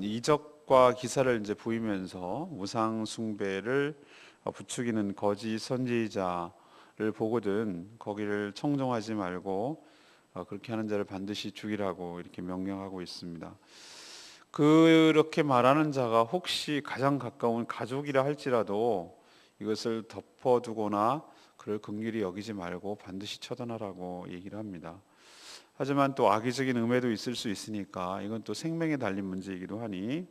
이적과 기사를 이제 보이면서 우상 숭배를 부추기는 거짓 선지자를 보거든 거기를 청종하지 말고 그렇게 하는 자를 반드시 죽이라고 이렇게 명령하고 있습니다. 그렇게 말하는 자가 혹시 가장 가까운 가족이라 할지라도 이것을 덮어두거나 그를 긍휼히 여기지 말고 반드시 처단하라고 얘기를 합니다. 하지만 또 악의적인 음해도 있을 수 있으니까 이건 또 생명에 달린 문제이기도 하니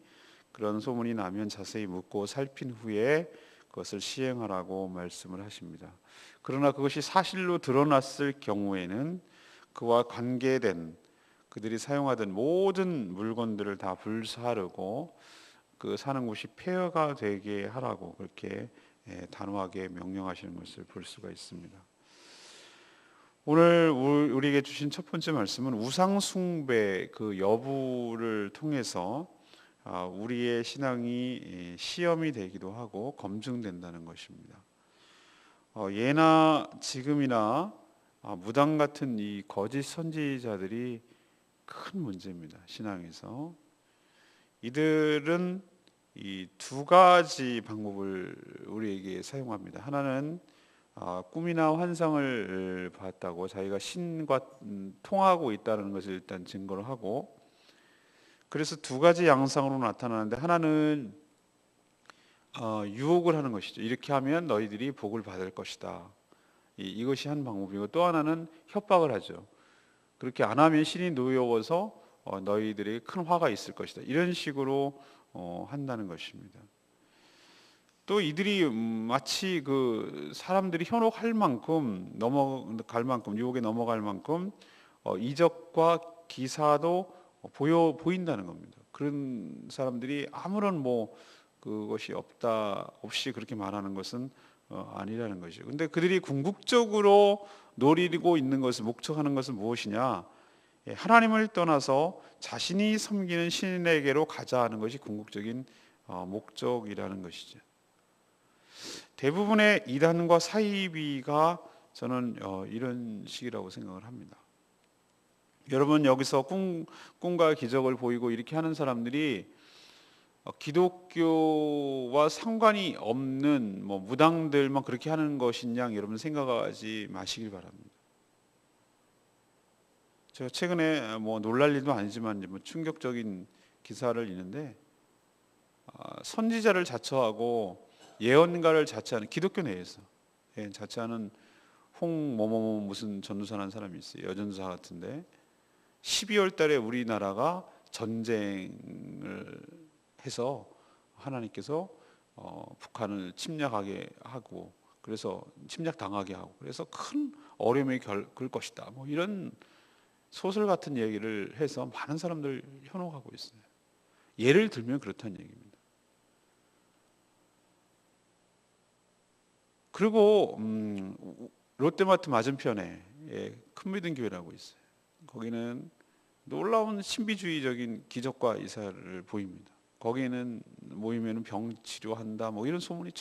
그런 소문이 나면 자세히 묻고 살핀 후에 그것을 시행하라고 말씀을 하십니다. 그러나 그것이 사실로 드러났을 경우에는 그와 관계된 그들이 사용하던 모든 물건들을 다 불사르고 그 사는 곳이 폐허가 되게 하라고 그렇게 단호하게 명령하시는 것을 볼 수가 있습니다. 오늘 우리에게 주신 첫 번째 말씀은 우상 숭배 그 여부를 통해서 우리의 신앙이 시험이 되기도 하고 검증된다는 것입니다. 예나 지금이나 무당 같은 이 거짓 선지자들이 큰 문제입니다. 신앙에서 이들은 이 두 가지 방법을 우리에게 사용합니다. 하나는 꿈이나 환상을 봤다고 자기가 신과 통하고 있다는 것을 일단 증거를 하고, 그래서 두 가지 양상으로 나타나는데 하나는 유혹을 하는 것이죠. 이렇게 하면 너희들이 복을 받을 것이다. 이것이 한 방법이고, 또 하나는 협박을 하죠. 그렇게 안 하면 신이 노여워서 너희들에게 큰 화가 있을 것이다. 이런 식으로 한다는 것입니다. 또 이들이 마치 그 사람들이 현혹할 만큼 넘어갈 만큼 유혹에 넘어갈 만큼 이적과 기사도 보인다는 겁니다. 그런 사람들이 아무런 그것이 없이 그렇게 말하는 것은 아니라는 것이죠. 근데 그들이 궁극적으로 노리고 있는 것을 목적하는 것은 무엇이냐? 하나님을 떠나서 자신이 섬기는 신에게로 가자 하는 것이 궁극적인 목적이라는 것이죠. 대부분의 이단과 사이비가 저는 이런 식이라고 생각을 합니다. 여러분, 여기서 꿈과 기적을 보이고 이렇게 하는 사람들이 기독교와 상관이 없는 무당들만 그렇게 하는 것인 양 여러분 생각하지 마시길 바랍니다. 제가 최근에 놀랄 일도 아니지만 충격적인 기사를 읽는데 선지자를 자처하고 예언가를 자처하는 기독교 내에서 자처하는 홍某某 무슨 전도사라는 사람이 있어요. 여전도사 같은데 12월 달에 우리나라가 전쟁을 해서 하나님께서 북한을 침략하게 하고 그래서 침략당하게 하고 그래서 큰 어려움이 겪을 것이다. 이런 소설 같은 얘기를 해서 많은 사람들 현혹하고 있어요. 예를 들면 그렇다는 얘기입니다. 그리고 롯데마트 맞은편에 큰 믿음 교회라고 있어요. 거기는 놀라운 신비주의적인 기적과 이사를 보입니다. 거기는 모이면 병 치료한다 이런 소문이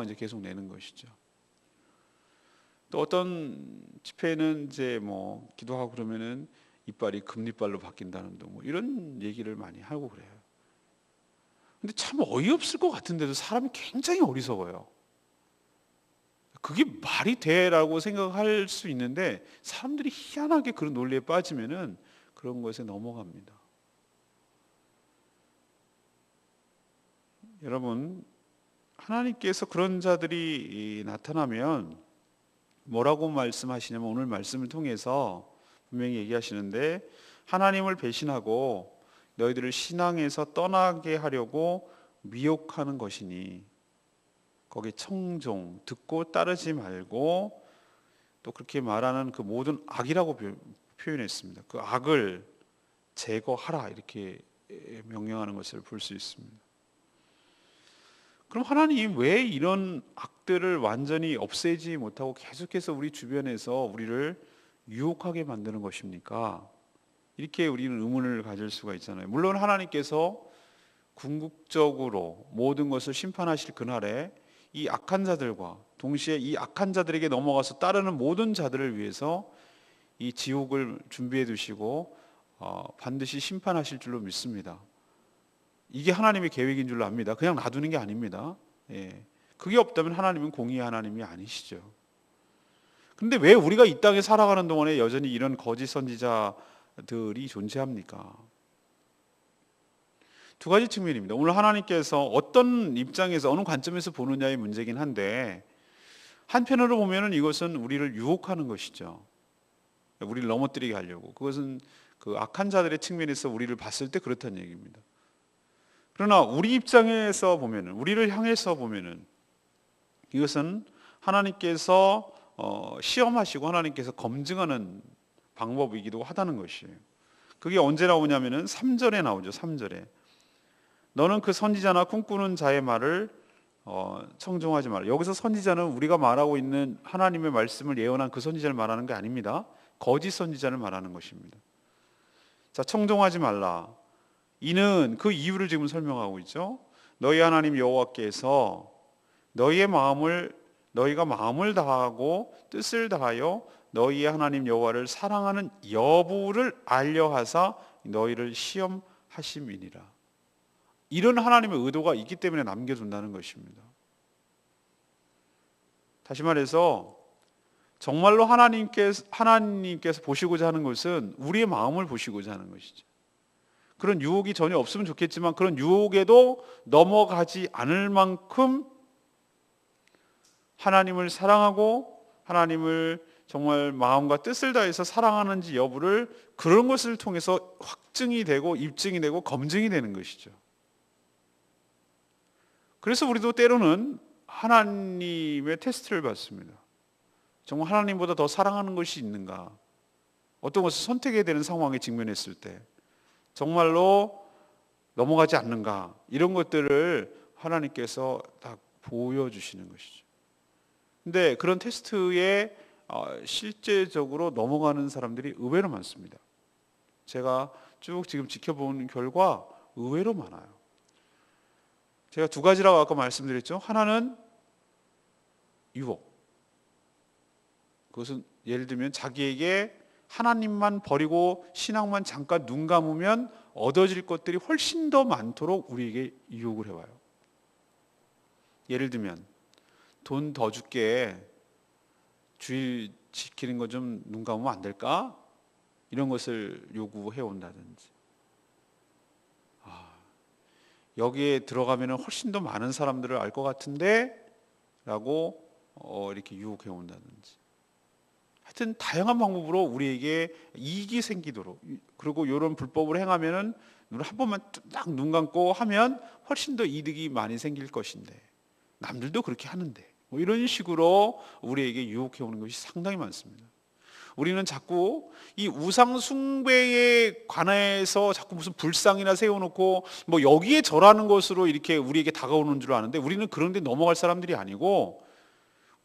이제 계속 내는 것이죠. 또 어떤 집회는 이제 기도하고 그러면은 이빨이 금리빨로 바뀐다는 등 이런 얘기를 많이 하고 그래요. 근데 참 어이없을 것 같은데도 사람이 굉장히 어리석어요. 그게 말이 돼라고 생각할 수 있는데 사람들이 희한하게 그런 논리에 빠지면은 그런 것에 넘어갑니다. 여러분, 하나님께서 그런 자들이 나타나면 뭐라고 말씀하시냐면 오늘 말씀을 통해서 분명히 얘기하시는데 하나님을 배신하고 너희들을 신앙에서 떠나게 하려고 미혹하는 것이니 거기 청종, 듣고 따르지 말고 또 그렇게 말하는 그 모든 악이라고 표현했습니다. 그 악을 제거하라 이렇게 명령하는 것을 볼 수 있습니다. 그럼 하나님 왜 이런 악들을 완전히 없애지 못하고 계속해서 우리 주변에서 우리를 유혹하게 만드는 것입니까? 이렇게 우리는 의문을 가질 수가 있잖아요. 물론 하나님께서 궁극적으로 모든 것을 심판하실 그날에 이 악한 자들과 동시에 이 악한 자들에게 넘어가서 따르는 모든 자들을 위해서 이 지옥을 준비해 두시고 반드시 심판하실 줄로 믿습니다. 이게 하나님의 계획인 줄로 압니다. 그냥 놔두는 게 아닙니다. 예. 그게 없다면 하나님은 공의의 하나님이 아니시죠. 근데 왜 우리가 이 땅에 살아가는 동안에 여전히 이런 거짓 선지자들이 존재합니까? 두 가지 측면입니다. 오늘 하나님께서 어떤 입장에서 어느 관점에서 보느냐의 문제긴 한데, 한편으로 보면은 이것은 우리를 유혹하는 것이죠. 우리를 넘어뜨리게 하려고. 그것은 그 악한 자들의 측면에서 우리를 봤을 때 그렇다는 얘기입니다. 그러나 우리 입장에서 보면은, 우리를 향해서 보면은 이것은 하나님께서 시험하시고 하나님께서 검증하는 방법이기도 하다는 것이에요. 그게 언제 나오냐면은 3절에 나오죠. 3절에 너는 그 선지자나 꿈꾸는 자의 말을 청종하지 마라. 여기서 선지자는 우리가 말하고 있는 하나님의 말씀을 예언한 그 선지자를 말하는 게 아닙니다. 거짓 선지자를 말하는 것입니다. 자, 청종하지 말라. 이는 그 이유를 지금 설명하고 있죠. 너희 하나님 여호와께서 너희가 마음을 다하고 뜻을 다하여 너희의 하나님 여호와를 사랑하는 여부를 알려하사 너희를 시험하심이니라. 이런 하나님의 의도가 있기 때문에 남겨둔다는 것입니다. 다시 말해서 정말로 하나님께서 보시고자 하는 것은 우리의 마음을 보시고자 하는 것이죠. 그런 유혹이 전혀 없으면 좋겠지만 그런 유혹에도 넘어가지 않을 만큼 하나님을 사랑하고 하나님을 정말 마음과 뜻을 다해서 사랑하는지 여부를 그런 것을 통해서 확증이 되고 입증이 되고 검증이 되는 것이죠. 그래서 우리도 때로는 하나님의 테스트를 받습니다. 정말 하나님보다 더 사랑하는 것이 있는가? 어떤 것을 선택해야 되는 상황에 직면했을 때 정말로 넘어가지 않는가? 이런 것들을 하나님께서 다 보여주시는 것이죠. 근데 그런 테스트에 실제적으로 넘어가는 사람들이 의외로 많습니다. 제가 쭉 지금 지켜본 결과 의외로 많아요. 제가 두 가지라고 아까 말씀드렸죠. 하나는 유혹. 그것은 예를 들면 자기에게 하나님만 버리고 신앙만 잠깐 눈 감으면 얻어질 것들이 훨씬 더 많도록 우리에게 유혹을 해와요. 예를 들면 돈 더 줄게, 주일 지키는 거 좀 눈 감으면 안 될까? 이런 것을 요구해 온다든지, 여기에 들어가면 훨씬 더 많은 사람들을 알 것 같은데 라고 이렇게 유혹해 온다든지, 하여튼 다양한 방법으로 우리에게 이익이 생기도록, 그리고 이런 불법을 행하면은 눈을 한 번만 딱 눈 감고 하면 훨씬 더 이득이 많이 생길 것인데 남들도 그렇게 하는데 뭐 이런 식으로 우리에게 유혹해 오는 것이 상당히 많습니다. 우리는 자꾸 이 우상 숭배에 관해서 자꾸 무슨 불상이나 세워놓고 뭐 여기에 절하는 것으로 이렇게 우리에게 다가오는 줄 아는데, 우리는 그런 데 넘어갈 사람들이 아니고,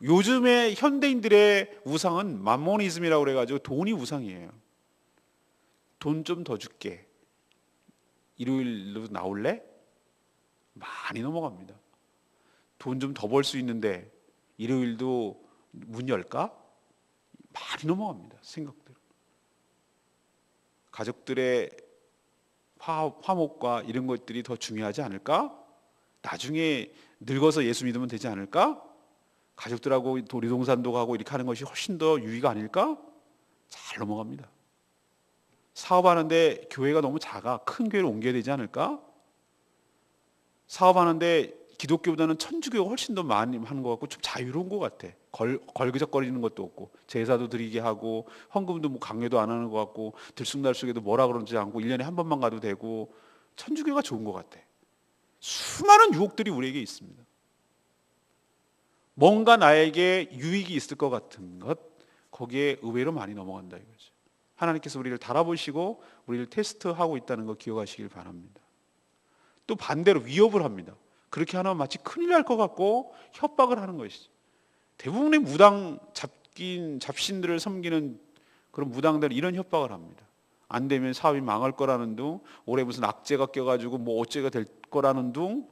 요즘의 현대인들의 우상은 맘모니즘이라고 그래가지고 돈이 우상이에요. 돈 좀 더 줄게, 일요일로 나올래? 많이 넘어갑니다. 돈 좀 더 벌 수 있는데 일요일도 문 열까? 많이 넘어갑니다. 생각대로. 가족들의 화목과 이런 것들이 더 중요하지 않을까? 나중에 늙어서 예수 믿으면 되지 않을까? 가족들하고 놀이동산도 가고 이렇게 하는 것이 훨씬 더 유의가 아닐까? 잘 넘어갑니다. 사업하는데 교회가 너무 작아, 큰 교회를 옮겨야 되지 않을까? 사업하는데 기독교보다는 천주교가 훨씬 더 많이 하는 것 같고 좀 자유로운 것 같아. 걸그적거리는 것도 없고 제사도 드리게 하고 헌금도 뭐 강요도 안 하는 것 같고 들쑥날쑥해도 뭐라 그러지 않고 1년에 한 번만 가도 되고, 천주교가 좋은 것 같아. 수많은 유혹들이 우리에게 있습니다. 뭔가 나에게 유익이 있을 것 같은 것, 거기에 의외로 많이 넘어간다 이거죠. 하나님께서 우리를 달아보시고 우리를 테스트하고 있다는 거 기억하시길 바랍니다. 또 반대로 위협을 합니다. 그렇게 하면 마치 큰일 날 것 같고 협박을 하는 것이죠. 대부분의 무당 잡신들을 섬기는 그런 무당들 이런 협박을 합니다. 안 되면 사업이 망할 거라는 둥, 올해 무슨 악재가 껴가지고 뭐 어째가 될 거라는 둥,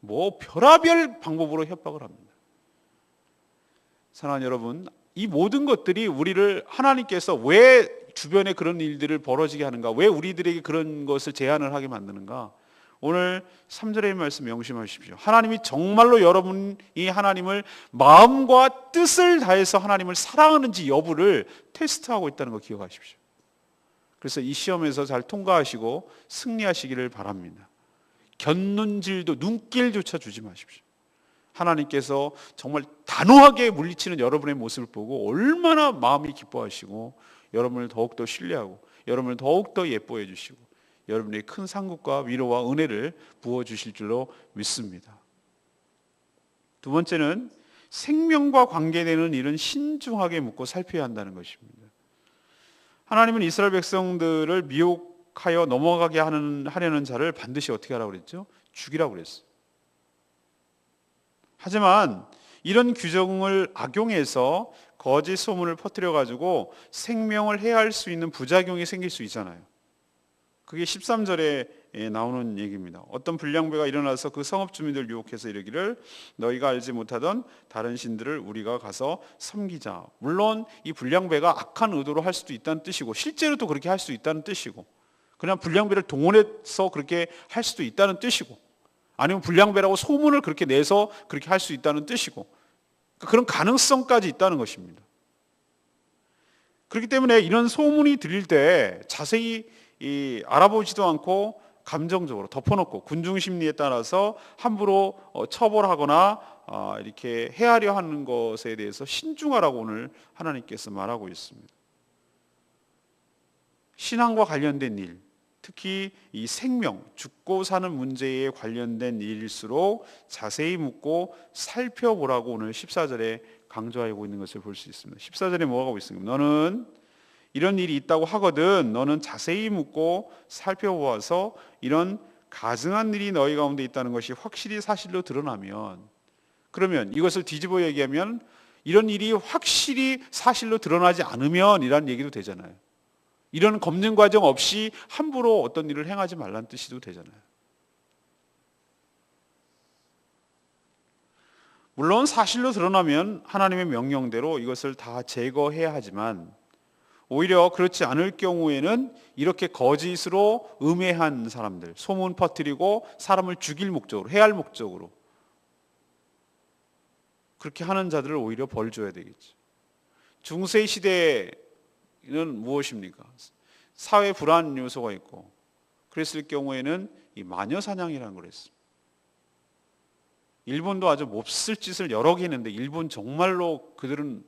뭐 별의별 방법으로 협박을 합니다. 사랑하는 여러분, 이 모든 것들이 우리를 하나님께서 왜 주변에 그런 일들을 벌어지게 하는가, 왜 우리들에게 그런 것을 제한을 하게 만드는가, 오늘 3절의 말씀 명심하십시오. 하나님이 정말로 여러분이 하나님을 마음과 뜻을 다해서 하나님을 사랑하는지 여부를 테스트하고 있다는 거 기억하십시오. 그래서 이 시험에서 잘 통과하시고 승리하시기를 바랍니다. 곁눈질도 눈길조차 주지 마십시오. 하나님께서 정말 단호하게 물리치는 여러분의 모습을 보고 얼마나 마음이 기뻐하시고 여러분을 더욱더 신뢰하고 여러분을 더욱더 예뻐해 주시고 여러분의 큰 상급과 위로와 은혜를 부어주실 줄로 믿습니다. 두 번째는 생명과 관계되는 일은 신중하게 묻고 살펴야 한다는 것입니다. 하나님은 이스라엘 백성들을 미혹하여 넘어가게 하려는 자를 반드시 어떻게 하라고 그랬죠? 죽이라고 그랬어요. 하지만 이런 규정을 악용해서 거짓 소문을 퍼뜨려 가지고 생명을 해할 수 있는 부작용이 생길 수 있잖아요. 그게 13절에 나오는 얘기입니다. 어떤 불량배가 일어나서 그 성읍 주민들을 유혹해서 이르기를 너희가 알지 못하던 다른 신들을 우리가 가서 섬기자. 물론 이 불량배가 악한 의도로 할 수도 있다는 뜻이고 실제로도 그렇게 할 수 있다는 뜻이고 그냥 불량배를 동원해서 그렇게 할 수도 있다는 뜻이고 아니면 불량배라고 소문을 그렇게 내서 그렇게 할 수 있다는 뜻이고 그런 가능성까지 있다는 것입니다. 그렇기 때문에 이런 소문이 들릴 때 자세히 알아보지도 않고 감정적으로 덮어놓고 군중 심리에 따라서 함부로 처벌하거나 이렇게 헤아려 하는 것에 대해서 신중하라고 오늘 하나님께서 말하고 있습니다. 신앙과 관련된 일, 특히 이 생명, 죽고 사는 문제에 관련된 일일수록 자세히 묻고 살펴보라고 오늘 14절에 강조하고 있는 것을 볼 수 있습니다. 14절에 뭐가 하고 있습니까? 너는 이런 일이 있다고 하거든 너는 자세히 묻고 살펴보아서 이런 가증한 일이 너희 가운데 있다는 것이 확실히 사실로 드러나면 그러면 이것을 뒤집어 얘기하면 이런 일이 확실히 사실로 드러나지 않으면 이란 얘기도 되잖아요. 이런 검증 과정 없이 함부로 어떤 일을 행하지 말라는 뜻이도 되잖아요. 물론 사실로 드러나면 하나님의 명령대로 이것을 다 제거해야 하지만 오히려 그렇지 않을 경우에는 이렇게 거짓으로 음해한 사람들, 소문 퍼뜨리고 사람을 죽일 목적으로, 해할 목적으로 그렇게 하는 자들을 오히려 벌 줘야 되겠죠. 중세 시대는 무엇입니까? 사회 불안 요소가 있고 그랬을 경우에는 이 마녀 사냥이라는 걸 했습니다. 일본도 아주 몹쓸 짓을 여러 개 했는데 일본 정말로 그들은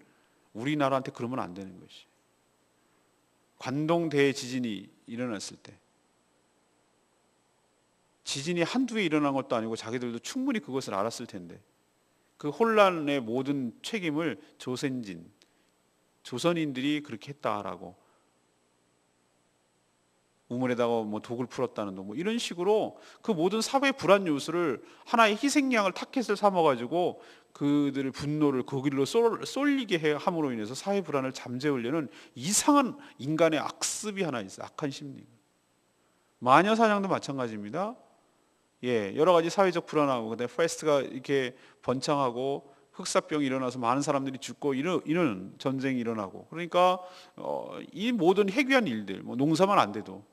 우리나라한테 그러면 안 되는 것이. 관동 대지진이 일어났을 때 지진이 한두 해 일어난 것도 아니고 자기들도 충분히 그것을 알았을 텐데 그 혼란의 모든 책임을 조선인들이 그렇게 했다라고 우물에다가 뭐 독을 풀었다는 뭐 이런 식으로 그 모든 사회 불안 요소를 하나의 희생양을 타켓을 삼아가지고 그들의 분노를 그 길로 쏠리게 함으로 인해서 사회 불안을 잠재우려는 이상한 인간의 악습이 하나 있어요. 악한 심리. 마녀 사냥도 마찬가지입니다. 여러 가지 사회적 불안하고 그다음에 페스트가 이렇게 번창하고 흑사병이 일어나서 많은 사람들이 죽고 이런 전쟁이 일어나고 그러니까 이 모든 해괴한 일들 뭐 농사만 안 돼도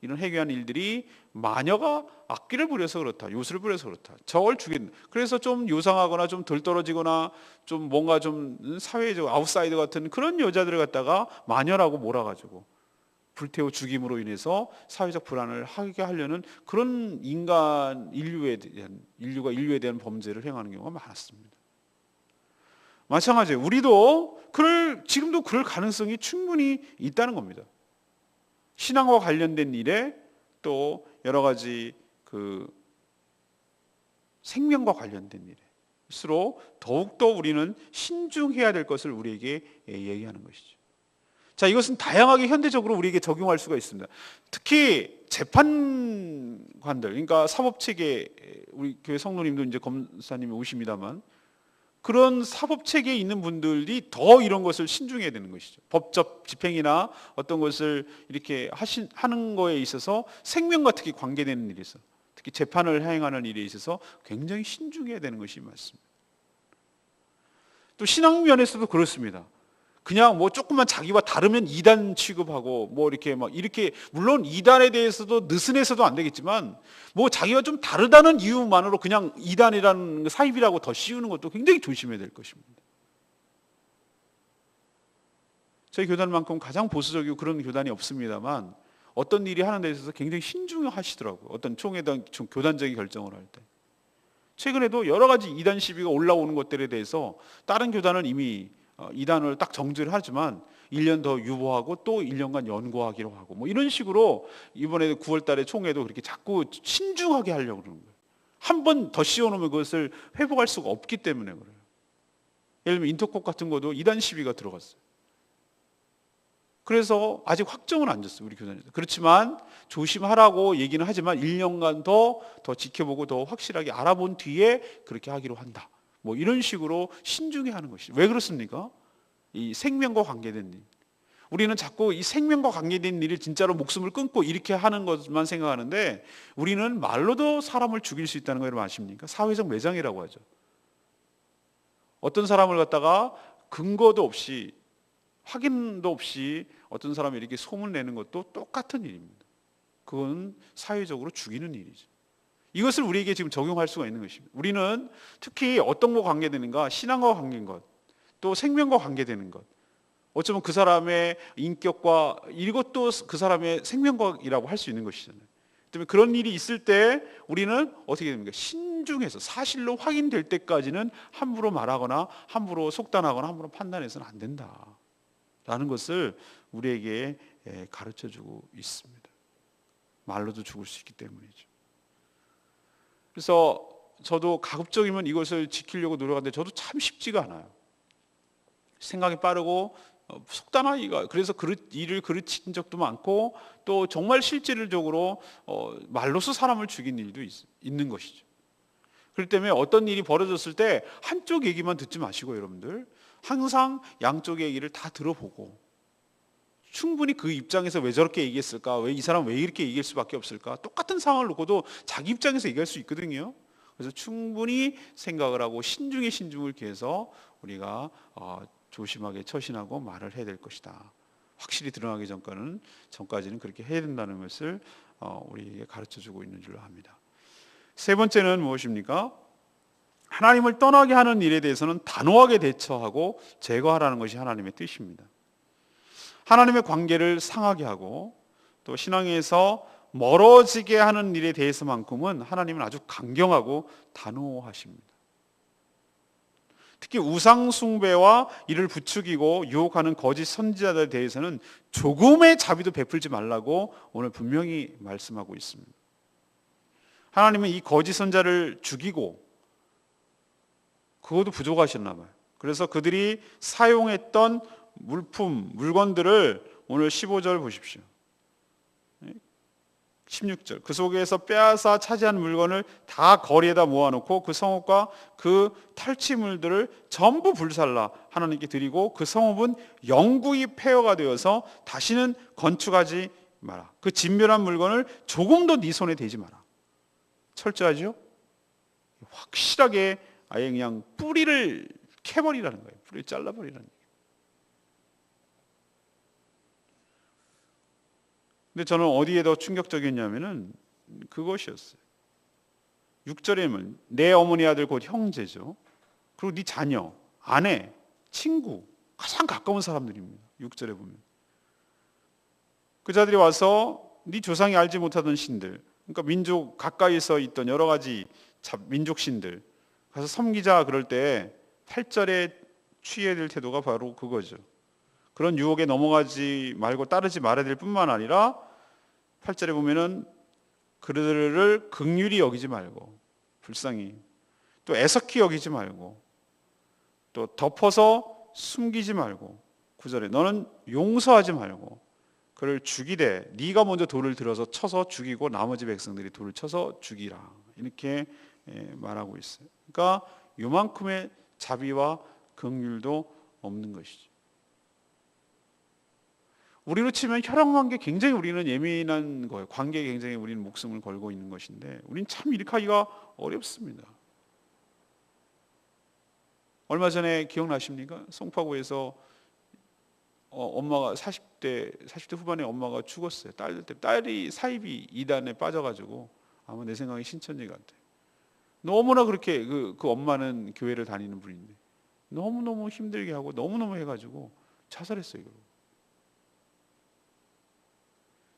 이런 해괴한 일들이 마녀가 악기를 부려서 그렇다, 요술을 부려서 그렇다, 저걸 죽인다. 그래서 좀 요상하거나 좀 덜 떨어지거나 좀 뭔가 좀 사회적 아웃사이더 같은 그런 여자들을 갖다가 마녀라고 몰아가지고 불태워 죽임으로 인해서 사회적 불안을 하게 하려는 그런 인류가 인류에 대한 범죄를 행하는 경우가 많았습니다. 마찬가지예요. 우리도 지금도 그럴 가능성이 충분히 있다는 겁니다. 신앙과 관련된 일에 또 여러 가지 그 생명과 관련된 일일수록 더욱더 우리는 신중해야 될 것을 우리에게 얘기하는 것이죠. 자, 이것은 다양하게 현대적으로 우리에게 적용할 수가 있습니다. 특히 재판관들, 그러니까 사법체계, 우리 교회 성도님도 이제 검사님이 오십니다만 그런 사법체계에 있는 분들이 더 이런 것을 신중해야 되는 것이죠. 법적 집행이나 어떤 것을 이렇게 하는 거에 있어서 생명과 특히 관계되는 일에 있어서 특히 재판을 행하는 일에 있어서 굉장히 신중해야 되는 것이 맞습니다. 또 신앙 면에서도 그렇습니다. 그냥 뭐 조금만 자기와 다르면 이단 취급하고 뭐 이렇게 막 이렇게, 물론 이단에 대해서도 느슨해서도 안 되겠지만 뭐 자기가 좀 다르다는 이유만으로 그냥 이단이라는 사입이라고 더 씌우는 것도 굉장히 조심해야 될 것입니다. 저희 교단만큼 가장 보수적이고 그런 교단이 없습니다만 어떤 일이 하는 데 있어서 굉장히 신중하시더라고요. 어떤 총회당 교단적인 결정을 할 때. 최근에도 여러 가지 이단 시비가 올라오는 것들에 대해서 다른 교단은 이미 이단을 딱 정죄를 하지만 1년 더 유보하고 또 1년간 연구하기로 하고 뭐 이런 식으로 이번에 9월 달에 총회도 그렇게 자꾸 신중하게 하려고 그러는 거예요. 한 번 더 씌워놓으면 그것을 회복할 수가 없기 때문에 그래요. 예를 들면 인터콕 같은 것도 이단 시비가 들어갔어요. 그래서 아직 확정은 안 졌어요, 우리 교단에서. 그렇지만 조심하라고 얘기는 하지만 1년간 더 지켜보고 더 확실하게 알아본 뒤에 그렇게 하기로 한다. 뭐 이런 식으로 신중히 하는 것이죠. 왜 그렇습니까? 이 생명과 관계된 일. 우리는 자꾸 이 생명과 관계된 일을 진짜로 목숨을 끊고 이렇게 하는 것만 생각하는데 우리는 말로도 사람을 죽일 수 있다는 거 여러분 아십니까? 사회적 매장이라고 하죠. 어떤 사람을 갖다가 근거도 없이 확인도 없이 어떤 사람이 이렇게 소문내는 것도 똑같은 일입니다. 그건 사회적으로 죽이는 일이죠. 이것을 우리에게 지금 적용할 수가 있는 것입니다. 우리는 특히 어떤 것과 관계되는가? 신앙과 관계인 것, 또 생명과 관계되는 것. 어쩌면 그 사람의 인격과 이것도 그 사람의 생명과이라고 할 수 있는 것이잖아요. 때문에 그런 일이 있을 때 우리는 어떻게 됩니까? 신중해서 사실로 확인될 때까지는 함부로 말하거나 함부로 속단하거나 함부로 판단해서는 안 된다. 라는 것을 우리에게 가르쳐주고 있습니다. 말로도 죽을 수 있기 때문이죠. 그래서 저도 가급적이면 이것을 지키려고 노력하는데 저도 참 쉽지가 않아요. 생각이 빠르고 속단하기가, 그래서 일을 그르친 적도 많고 또 정말 실질적으로 말로서 사람을 죽인 일도 있는 것이죠. 그렇기 때문에 어떤 일이 벌어졌을 때 한쪽 얘기만 듣지 마시고 여러분들 항상 양쪽 얘기를 다 들어보고 충분히 그 입장에서 왜 저렇게 얘기했을까? 왜 이 사람 왜 이렇게 얘기할 수밖에 없을까? 똑같은 상황을 놓고도 자기 입장에서 얘기할 수 있거든요. 그래서 충분히 생각을 하고 신중에 신중을 기해서 우리가 조심하게 처신하고 말을 해야 될 것이다. 확실히 드러나기 전까지는 그렇게 해야 된다는 것을 우리에게 가르쳐주고 있는 줄로 압니다. 세 번째는 무엇입니까? 하나님을 떠나게 하는 일에 대해서는 단호하게 대처하고 제거하라는 것이 하나님의 뜻입니다. 하나님의 관계를 상하게 하고 또 신앙에서 멀어지게 하는 일에 대해서만큼은 하나님은 아주 강경하고 단호하십니다. 특히 우상 숭배와 이를 부추기고 유혹하는 거짓 선지자들에 대해서는 조금의 자비도 베풀지 말라고 오늘 분명히 말씀하고 있습니다. 하나님은 이 거짓 선자를 죽이고 그것도 부족하셨나 봐요. 그래서 그들이 사용했던 물건들을 오늘 15절 보십시오. 16절 그 속에서 빼앗아 차지한 물건을 다 거리에다 모아놓고 그 성읍과 그 탈취물들을 전부 불살라 하나님께 드리고 그 성읍은 영구히 폐허가 되어서 다시는 건축하지 마라. 그 진멸한 물건을 조금도 네 손에 대지 마라. 철저하죠? 확실하게 아예 그냥 뿌리를 캐버리라는 거예요. 뿌리를 잘라버리라는 거예요. 근데 저는 어디에 더 충격적이었냐면은 그것이었어요. 6절에 보면 내 어머니 아들 곧 형제죠. 그리고 네 자녀, 아내, 친구, 가장 가까운 사람들입니다. 6절에 보면 그 자들이 와서 네 조상이 알지 못하던 신들, 그러니까 민족 가까이서 있던 여러 가지 민족 신들 가서 섬기자 그럴 때 8절에 취해야 될 태도가 바로 그거죠. 그런 유혹에 넘어가지 말고 따르지 말아야 될 뿐만 아니라 8절에 보면은 그들을 긍휼히 여기지 말고 불쌍히 또 애석히 여기지 말고 또 덮어서 숨기지 말고 9절에 너는 용서하지 말고 그를 죽이되 네가 먼저 돌을 들어서 쳐서 죽이고 나머지 백성들이 돌을 쳐서 죽이라 이렇게 말하고 있어요. 그러니까 요만큼의 자비와 긍휼도 없는 것이죠. 우리로 치면 혈연관계 굉장히 우리는 예민한 거예요. 관계에 굉장히 우리는 목숨을 걸고 있는 것인데 우리는 참 이렇게 하기가 어렵습니다. 얼마 전에 기억나십니까? 송파구에서 엄마가 40대 후반에 엄마가 죽었어요. 딸이 사이비 이단에 빠져가지고 아마 내 생각에 신천지 같아. 너무나 그렇게 그 엄마는 교회를 다니는 분인데 너무너무 힘들게 하고 너무너무 해가지고 자살했어요. 이거.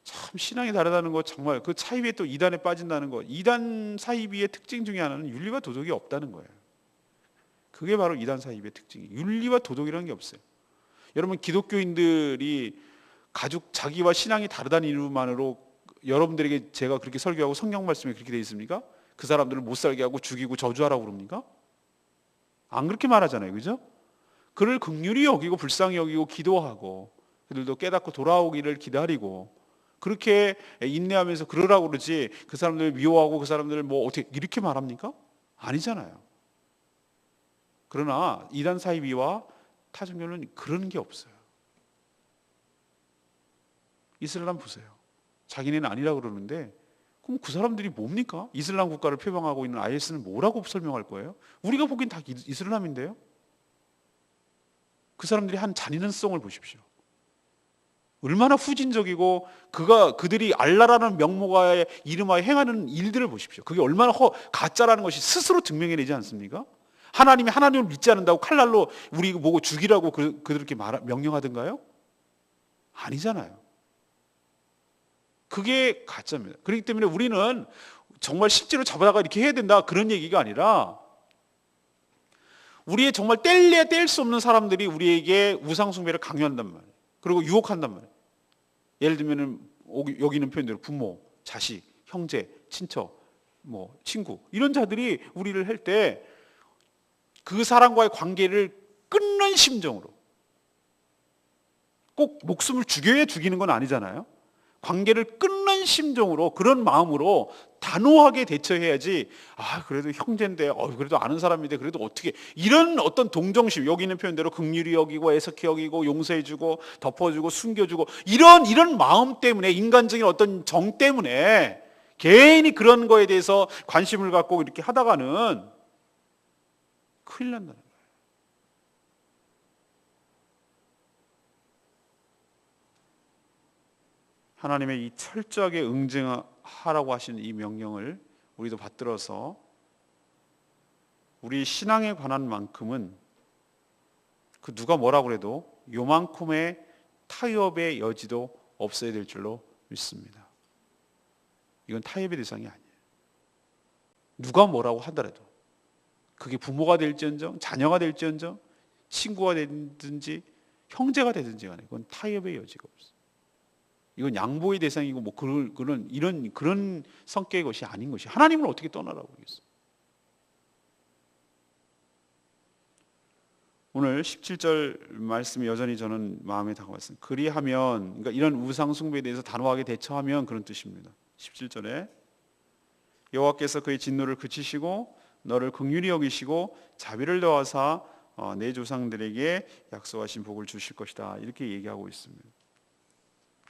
참 신앙이 다르다는 거, 정말 그 사이비에 또 이단에 빠진다는 거, 이단 사이비의 특징 중에 하나는 윤리와 도덕이 없다는 거예요. 그게 바로 이단 사이비의 특징이에요. 윤리와 도덕이라는 게 없어요. 여러분, 기독교인들이 자기와 신앙이 다르다는 이유만으로 여러분들에게 제가 그렇게 설교하고 성경 말씀에 그렇게 되어 있습니까? 그 사람들을 못 살게 하고 죽이고 저주하라고 그럽니까? 안 그렇게 말하잖아요. 그죠? 그를 긍휼히 여기고 불쌍히 여기고 기도하고 그들도 깨닫고 돌아오기를 기다리고 그렇게 인내하면서 그러라고 그러지, 그 사람들을 미워하고 그 사람들을 뭐 어떻게 이렇게 말합니까? 아니잖아요. 그러나 이단 사이비와 타종교는 그런 게 없어요. 이슬람 보세요. 자기네는 아니라고 그러는데 그럼 그 사람들이 뭡니까? 이슬람 국가를 표방하고 있는 IS는 뭐라고 설명할 거예요? 우리가 보기엔 다 이슬람인데요. 그 사람들이 한 잔인성을 보십시오. 얼마나 후진적이고 그들이 알라라는 명목하에 이름하에 행하는 일들을 보십시오. 그게 얼마나 가짜라는 것이 스스로 증명해내지 않습니까? 하나님이 하나님을 믿지 않는다고 칼날로 우리 보고 죽이라고 그들께 명령하던가요? 아니잖아요. 그게 가짜입니다. 그렇기 때문에 우리는 정말 실제로 잡아다가 이렇게 해야 된다 그런 얘기가 아니라, 우리의 정말 뗄래야 뗄 수 없는 사람들이 우리에게 우상숭배를 강요한단 말이에요. 그리고 유혹한단 말이에요. 예를 들면 여기 있는 표현대로 부모, 자식, 형제, 친척, 친구 이런 자들이 우리를 할 때 그 사람과의 관계를 끊는 심정으로, 꼭 목숨을 죽여야 죽이는 건 아니잖아요. 관계를 끊는 심정으로, 그런 마음으로 단호하게 대처해야지. 그래도 형제인데, 그래도 아는 사람인데, 그래도 어떻게, 이런 어떤 동정심, 여기 있는 표현대로 긍휼히 여기고 애석히 여기고 용서해주고 덮어주고 숨겨주고 이런 마음 때문에, 인간적인 어떤 정 때문에 개인이 그런 거에 대해서 관심을 갖고 이렇게 하다가는 큰일 난다는 거예요. 하나님의 이 철저하게 응징하라고 하시는 이 명령을 우리도 받들어서 우리 신앙에 관한 만큼은 그 누가 뭐라고 그래도 요만큼의 타협의 여지도 없어야 될 줄로 믿습니다. 이건 타협의 대상이 아니에요. 누가 뭐라고 하더라도, 그게 부모가 될지언정, 자녀가 될지언정, 친구가 되든지 형제가 되든지 간에 그건 타협의 여지가 없어요. 이건 양보의 대상이고 그런 성격의 것이 아닌 것이, 하나님을 어떻게 떠나라고 그러겠어요? 오늘 17절 말씀이 여전히 저는 마음에 다가왔습니다. 그리하면, 그러니까 이런 우상 숭배에 대해서 단호하게 대처하면, 그런 뜻입니다. 17절에 여호와께서 그의 진노를 그치시고 너를 긍휼히 여기시고 자비를 더하사 내 조상들에게 약속하신 복을 주실 것이다, 이렇게 얘기하고 있습니다.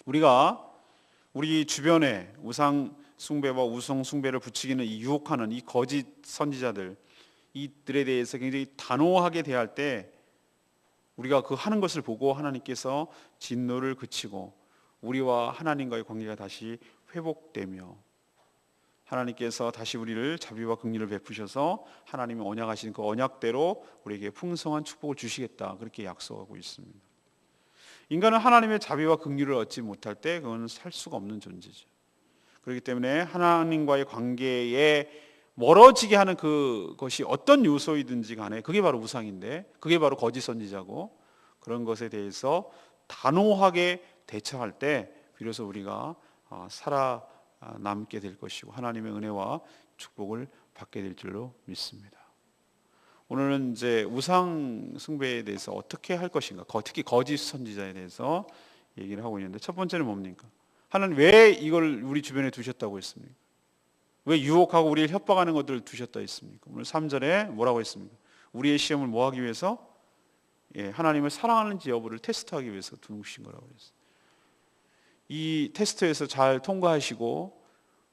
우리가 우리 주변에 우상 숭배와 우상 숭배를 부추기는 이 유혹하는 이 거짓 선지자들, 이들에 대해서 굉장히 단호하게 대할 때 우리가 그 하는 것을 보고 하나님께서 진노를 그치고 우리와 하나님과의 관계가 다시 회복되며, 하나님께서 다시 우리를 자비와 긍휼을 베푸셔서 하나님이 언약하신 그 언약대로 우리에게 풍성한 축복을 주시겠다, 그렇게 약속하고 있습니다. 인간은 하나님의 자비와 긍휼을 얻지 못할 때 그건 살 수가 없는 존재죠. 그렇기 때문에 하나님과의 관계에 멀어지게 하는 그것이 어떤 요소이든지 간에 그게 바로 우상인데, 그게 바로 거짓 선지자고, 그런 것에 대해서 단호하게 대처할 때 비로소 우리가 살아남게 될 것이고 하나님의 은혜와 축복을 받게 될 줄로 믿습니다. 오늘은 이제 우상 숭배에 대해서 어떻게 할 것인가, 특히 거짓 선지자에 대해서 얘기를 하고 있는데, 첫 번째는 뭡니까? 하나님 왜 이걸 우리 주변에 두셨다고 했습니까? 왜 유혹하고 우리를 협박하는 것들을 두셨다 했습니까? 오늘 3절에 뭐라고 했습니까? 우리의 시험을 뭐 하기 위해서? 하나님을 사랑하는지 여부를 테스트하기 위해서 두신 거라고 했어요. 이 테스트에서 잘 통과하시고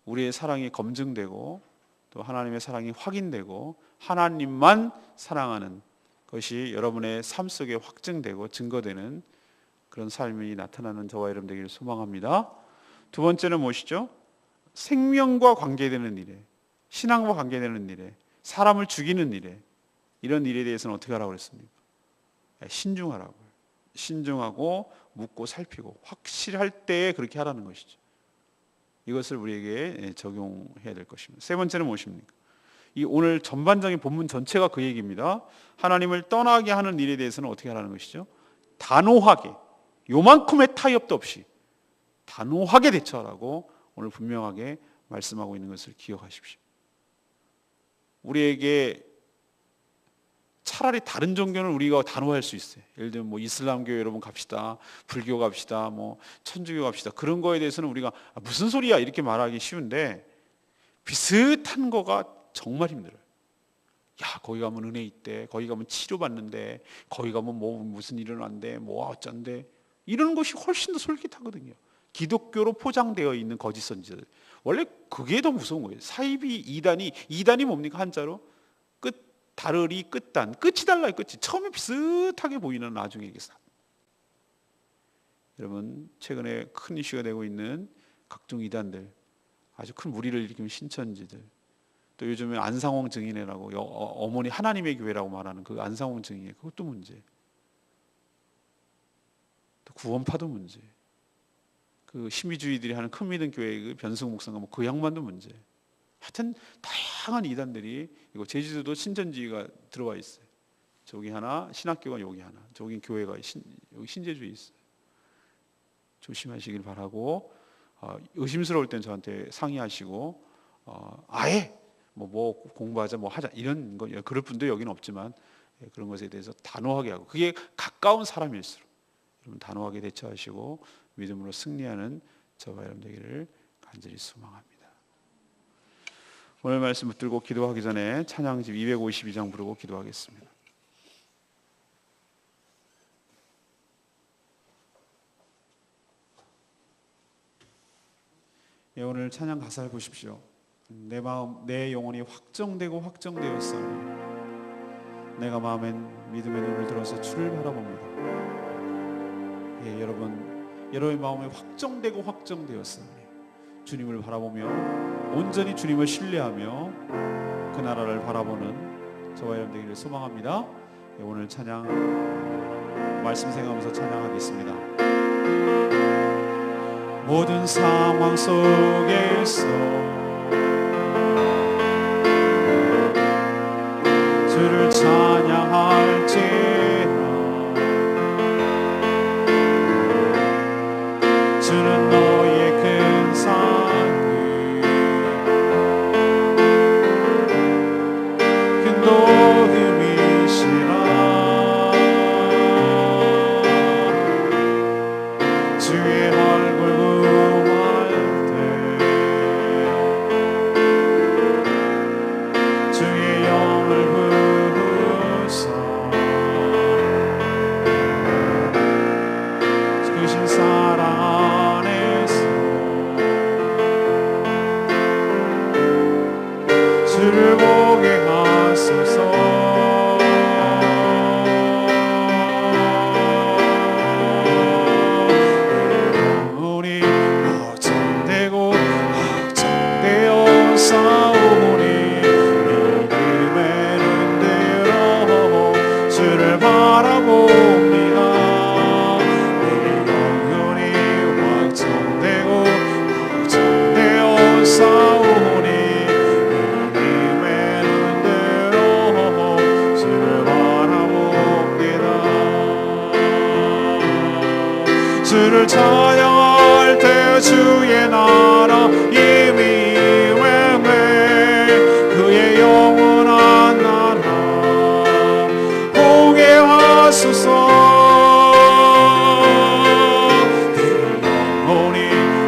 우리의 사랑이 검증되고 또 하나님의 사랑이 확인되고 하나님만 사랑하는 것이 여러분의 삶 속에 확증되고 증거되는 그런 삶이 나타나는 저와 여러분 되기를 소망합니다. 두 번째는 무엇이죠? 생명과 관계되는 일에, 신앙과 관계되는 일에, 사람을 죽이는 일에, 이런 일에 대해서는 어떻게 하라고 그랬습니까? 신중하라고요. 신중하고 묻고 살피고 확실할 때에 그렇게 하라는 것이죠. 이것을 우리에게 적용해야 될 것입니다. 세 번째는 무엇입니까? 이 오늘 전반적인 본문 전체가 그 얘기입니다. 하나님을 떠나게 하는 일에 대해서는 어떻게 하라는 것이죠? 단호하게, 요만큼의 타협도 없이 단호하게 대처하라고 오늘 분명하게 말씀하고 있는 것을 기억하십시오. 우리에게 차라리 다른 종교는 우리가 단호할 수 있어요. 예를 들면 뭐 이슬람교 여러분 갑시다, 불교 갑시다, 뭐 천주교 갑시다. 그런 거에 대해서는 우리가 무슨 소리야 이렇게 말하기 쉬운데, 비슷한 거가 정말 힘들어요. 야, 거기 가면 은혜 있대, 거기 가면 치료받는데, 거기 가면 뭐 무슨 일은 안돼, 뭐 어쩐데, 이런 것이 훨씬 더 솔깃하거든요. 기독교로 포장되어 있는 거짓 선지자들, 원래 그게 더 무서운 거예요. 사이비 이단이 뭡니까? 한자로 끝, 다르리, 끝단, 끝이 달라요. 끝이 처음에 비슷하게 보이는 나중에 이게 여러분, 최근에 큰 이슈가 되고 있는 각종 이단들, 아주 큰 무리를 일으키는 신천지들, 또 요즘에 안상홍 증인회라고 어머니 하나님의 교회라고 말하는 그 안상홍 증인회, 그것도 문제. 또 구원파도 문제. 그 신비주의들이 하는 큰 믿음 교회 그 변승 목사가 뭐 그 양반도 문제. 하여튼 다양한 이단들이, 이거 제주도도 신천지가 들어와 있어요. 저기 하나, 신학교가 여기 하나, 저기 교회가 여기 신제주에 있어요. 조심하시길 바라고, 의심스러울 땐 저한테 상의하시고, 아예 뭐 공부하자, 뭐 하자, 이런 거, 그럴 분도 여기는 없지만, 그런 것에 대해서 단호하게 하고, 그게 가까운 사람일수록 여러분 단호하게 대처하시고 믿음으로 승리하는 저와 여러분 되기를 간절히 소망합니다. 오늘 말씀 붙들고 기도하기 전에 찬양집 252장 부르고 기도하겠습니다. 오늘 찬양 가사를 보십시오. 내 마음, 내 영혼이 확정되고 확정되었사오니 내가 마음엔 믿음의 눈을 들어서 주를 바라봅니다. 여러분의 마음에 확정되고 확정되었사오니 주님을 바라보며 온전히 주님을 신뢰하며 그 나라를 바라보는 저와 여러분 되기를 소망합니다. 오늘 찬양 말씀 생각하면서 찬양하겠습니다. 모든 상황 속에서 주를 찬양할지라 주는 너의 큰 상급 큰 도움이시라 주의 얼굴 구할 때 주의 영을 부으사 크신 사랑 주를 보게 하소서. 우리 확정되고 확정되어 싸우니 믿음의 눈으로 주를 바라봅니다. 우리 확정되고 확정되어 싸우니 주를 찬양할 때 주의 나라 이미 외매 그의 영원한 나라 보게 하소서. 영혼이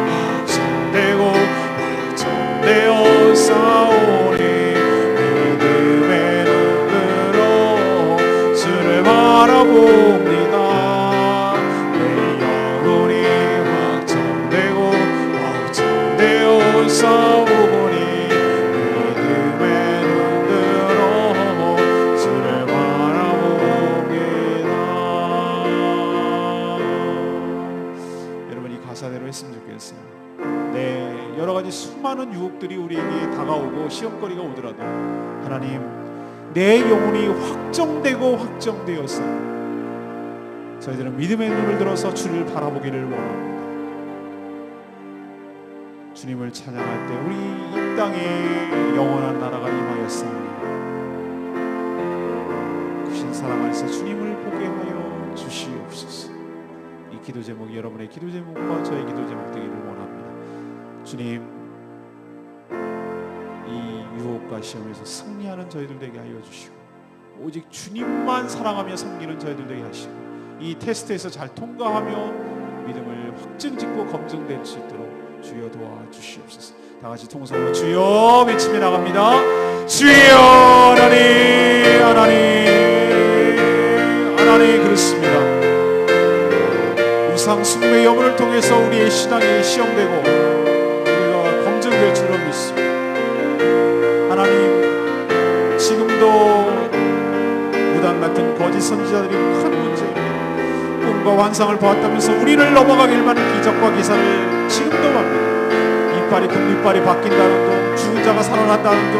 확정되고 확정되어 싸우니 믿음의 눈으로 주를 바라봅니다. 그리고 시험거리가 오더라도 하나님 내 영혼이 확정되고 확정되어서 저희들은 믿음의 눈을 들어서 주를 바라보기를 원합니다. 주님을 찬양할 때 우리 이 땅에 영원한 나라가 임하였사오니 크신 사랑 안에서 주님을 보게 하여 주시옵소서. 이 기도 제목이 여러분의 기도 제목과 저의 기도 제목 되기를 원합니다. 주님, 이 유혹과 시험에서 승리하는 저희들 되게 하여 주시고 오직 주님만 사랑하며 섬기는 저희들 되게 하시고 이 테스트에서 잘 통과하며 믿음을 확증짓고 검증될 수 있도록 주여 도와주시옵소서. 다같이 통성으로 주여 외치며 나갑니다. 주여 하나님 하나님 하나님. 그렇습니다. 우상 숭배 여부를 통해서 우리의 신앙이 시험되고 우리가 검증될 줄로 믿습니다. 하나님, 지금도 무당 같은 거짓 선지자들이 큰 문제입니다. 꿈과 환상을 보았다면서 우리를 넘어가길 만한 기적과 기사를 지금도 합니다. 이빨이 금이빨이 바뀐다는 둥, 죽은 자가 살아난다는 둥,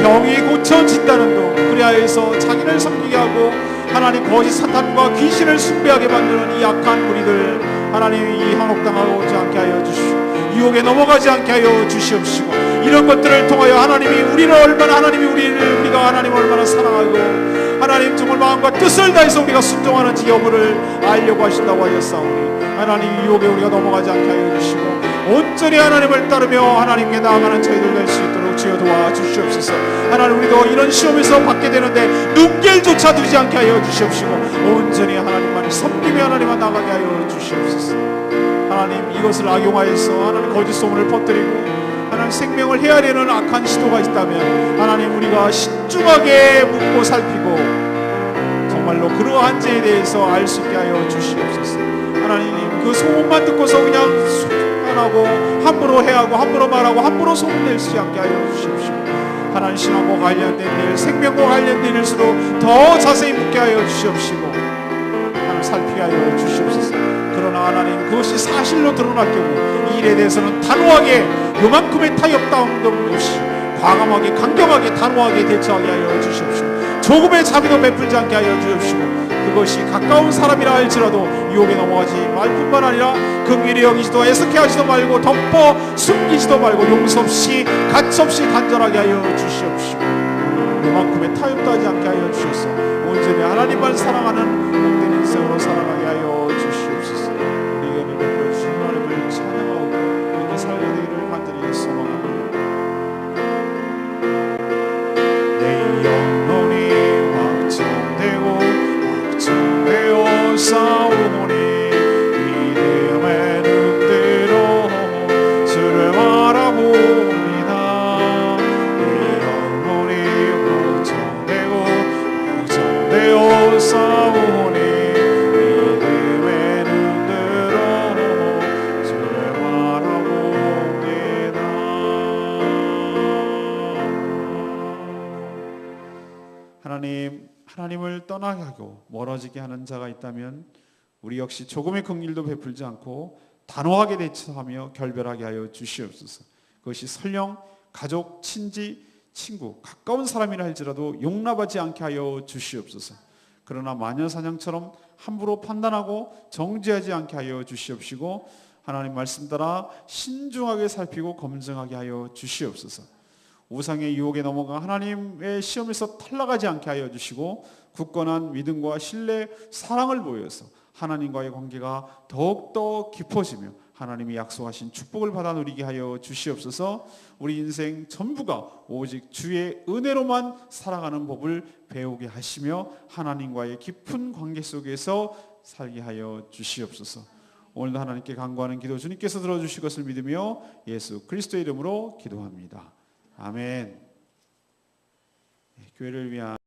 병이 고쳐진다는 둥, 그리하여서 자기를 섬기게 하고 하나님 거짓 사탄과 귀신을 숭배하게 만드는 이 악한 무리들, 하나님 이 현혹당하지 않게 하여 주시고 유혹에 넘어가지 않게 하여 주시옵시고 이런 것들을 통하여 하나님이 우리를 얼마나 우리가 하나님을 얼마나 사랑하고 하나님 정말 마음과 뜻을 다해서 우리가 순종하는지 여부를 알려고 하신다고 하였사오니 하나님 유혹에 우리가 넘어가지 않게 하여 주시고 온전히 하나님을 따르며 하나님께 나아가는 저희들 될 수 있도록 주여 도와주시옵소서. 하나님, 우리도 이런 시험에서 받게 되는데 눈길조차 두지 않게 하여 주시옵시고 온전히 하나님만 섬기며 하나님만 나가게 하여 주시옵소서. 하나님, 이것을 악용하여서 하나님 거짓 소문을 퍼뜨리고 하나님 생명을 헤아리는 악한 시도가 있다면 하나님 우리가 신중하게 묻고 살피고 정말로 그러한 죄에 대해서 알 수 있게 하여 주시옵소서. 하나님, 그 소문만 듣고서 그냥 소문하고 함부로 해하고 함부로 말하고 함부로 소문내지 않게 하여 주시옵시고 하나님 신앙과 관련된 일, 생명과 관련된 일수록 더 자세히 묻게 하여 주시옵시고 하나님 살피게 하여 주시옵소서. 그러나 하나님, 그것이 사실로 드러날 경우 이 일에 대해서는 단호하게 요만큼의 타협다움도 없이 과감하게 강경하게 단호하게 대처하게 하여 주시옵시고 조금의 자비도 베풀지 않게 하여 주시옵시고 그것이 가까운 사람이라 할지라도 유혹에 넘어가지 말 뿐만 아니라 긍휼히 여기지도 애석해하지도 말고 덮어 숨기지도 말고 용서 없이 가차없이 단절하게 하여 주시옵시고 요만큼의 타협도 하지 않게 하여 주셔서 온전히 하나님만 사랑하는 복된 인생으로 살아가게 하여 주시옵소서. 우리 의견을 베풀어 주신 하나님을 찬양하고 그렇게 살게 되기를 간절히 소망합니다. 내 영혼이 확정되고 확정되어 싸우니 믿음의 눈으로 주를 바라봅니다. 내 영혼이 확정되고 확정되어 싸우니 믿음의 눈으로 주를 바라봅니다. 하나님을 떠나게 하고 멀어지게 하는 자가 있다면 우리 역시 조금의 긍휼도 베풀지 않고 단호하게 대처하며 결별하게 하여 주시옵소서. 그것이 설령 가족, 친지, 친구, 가까운 사람이라 할지라도 용납하지 않게 하여 주시옵소서. 그러나 마녀사냥처럼 함부로 판단하고 정죄하지 않게 하여 주시옵시고 하나님 말씀 따라 신중하게 살피고 검증하게 하여 주시옵소서. 우상의 유혹에 넘어가 하나님의 시험에서 탈락하지 않게 하여 주시고 굳건한 믿음과 신뢰, 사랑을 보여서 하나님과의 관계가 더욱더 깊어지며 하나님이 약속하신 축복을 받아 누리게 하여 주시옵소서. 우리 인생 전부가 오직 주의 은혜로만 살아가는 법을 배우게 하시며 하나님과의 깊은 관계 속에서 살게 하여 주시옵소서. 오늘도 하나님께 간구하는 기도 주님께서 들어주실 것을 믿으며 예수 그리스도의 이름으로 기도합니다. 아멘. 교회를 위한